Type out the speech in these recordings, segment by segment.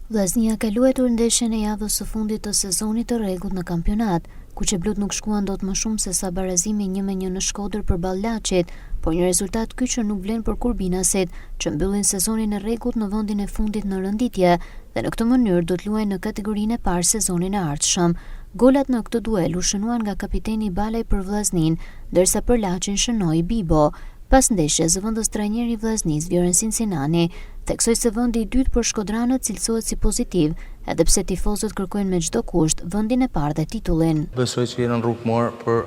Vllaznia ka luajtur ndeshjen e javës së fundit të sezonit të rregullt në kampionat, ku qeblut nuk shkuan dot më shumë se sa barazimi 1-1 në Shkodër përballë Laçit, por një rezultat ky që nuk vlen për kurbinasit, që mbyllin sezonin e rregullt në vendin e fundit në rënditje dhe në këtë mënyrë do të luajnë në kategorinë e parë sezonin e ardhshëm. Golat në këtë duel u shënuan nga kapiteni Balaj për vllaznin, ndërsa për Laçin shënoi Bibo. Pas ndeshjes, zëvendës trajneri i vllaznisë Vjorensin Sinani theksoi se vendi i dytë për shkodranët cilësohet si pozitiv, edhe pse tifozët kërkojnë me çdo kusht vendin e parë dhe titullin. Besoj që jena në rrugë marë për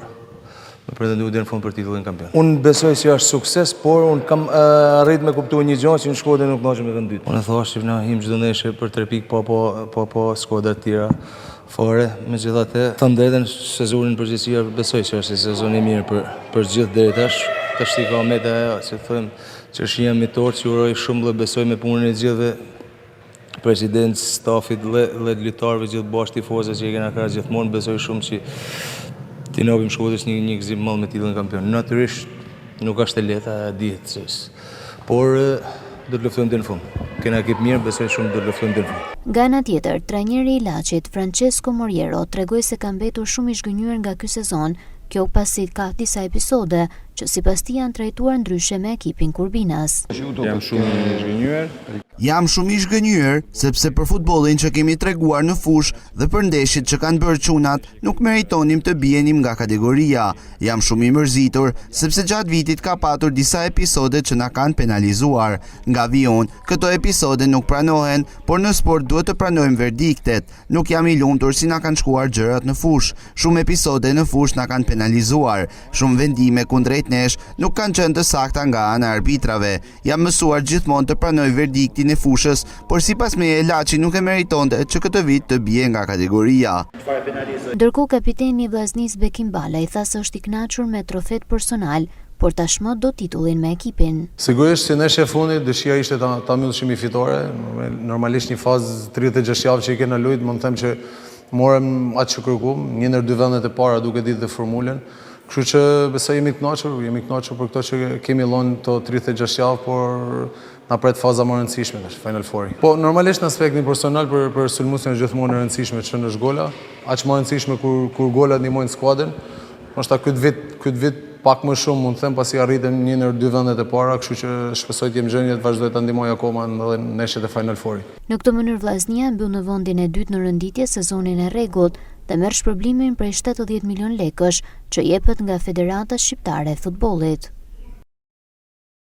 me pretenduar deri në fund për titullin kampion. Unë besoj se është sukses, por unë kam arrit me kuptuar një gjë që në Shkodër nuk naqem me vend dytë. Unë thash që na him çdo ndeshje për 3 pikë po Shkodra të tjera fare, megjithatë, thënë drejtën sezonin përgjithësi besoj që është sezon i mirë për gjithë deri tash. Tash si ka meta ajo që thënë që është një mitor që uroj shumë dhe besoj me punën e gjithëve president, stafit, lojtarëve, gjithë bashkë tifozë që i kena krahas gjithmonë, besoj shumë që t'i napim Shkodrës një gëzim mall me titullin kampion. Natyrisht nuk është e lehta, dihet se. Por do të luftojmë deri në fund. Kena ekip mirë, besoj shumë do të luftojmë deri në fund. Nga ana tjetër, trajneri i Laçit, Francesco Moriero, tregoi se ka mbetur shumë i zhgënjur nga ky sezon. Kjo pasi ka disa episode që sipas tij janë trajtuar ndryshe me ekipin Kurbinas. Jam shumë i zhgënjur sepse për futbollin që kemi treguar në fushë dhe për ndeshjet që kanë bërë çunat nuk meritonim të bienim nga kategoria. Jam shumë i mërzitur sepse gjatë vitit ka patur disa episode që na kanë penalizuar. Nga vijon, këto episode nuk pranohen, por në sport duhet të pranojmë verdiktet. Nuk jam i lumtur si na kanë shkuar gjërat në fushë. Shumë episode në fushë na kanë penalizuar. Shumë vendime kundrejt nesh nuk kanë qenë të sakta nga ana e arbitrave. Jam mësuar gjithmonë të pranoj verdiktin e fushës, por sipas meje Laçi nuk e meritonte që këtë vit të bie nga kategoria. Ndërkohë kapiteni i vllaznisë Bekim Balaj tha se është i kënaqur me trofet personal, por tashmë do titullin me ekipin. Sigurisht si ndeshja e fundit dëshira ishte ta mbyllshim fitore, normalisht një fazë 36 javë që i kena luajtur, më them që morëm atë që kërkuam, një ndër dy vendet e para duke ditë dhe formulën. Kështu që besoj jemi të kënaqur për këto që kemi lënë to 36 javë, por na pret faza më e rëndësishme tash, Final Four. Po normalisht në aspektin personal për sulmuesin është gjithmonë e rëndësishme që në gola, aq më e rëndësishme kur golat ndihmojnë skuadrën. Ndoshta këtë vit pak më shumë mund të them pasi arritëm një ndër dy vendet e para, kështu që shpresoj të jem gjendje të vazhdoj ta ndihmoj akoma në ndeshjet e Final Four. Në këtë mënyrë vllaznia mbyll në vendin e dytë në rënditje sezonin e rregullt dhe merr shpërblimin prej 70 milion lekësh që jepet nga Federata Shqiptare e Futbollit.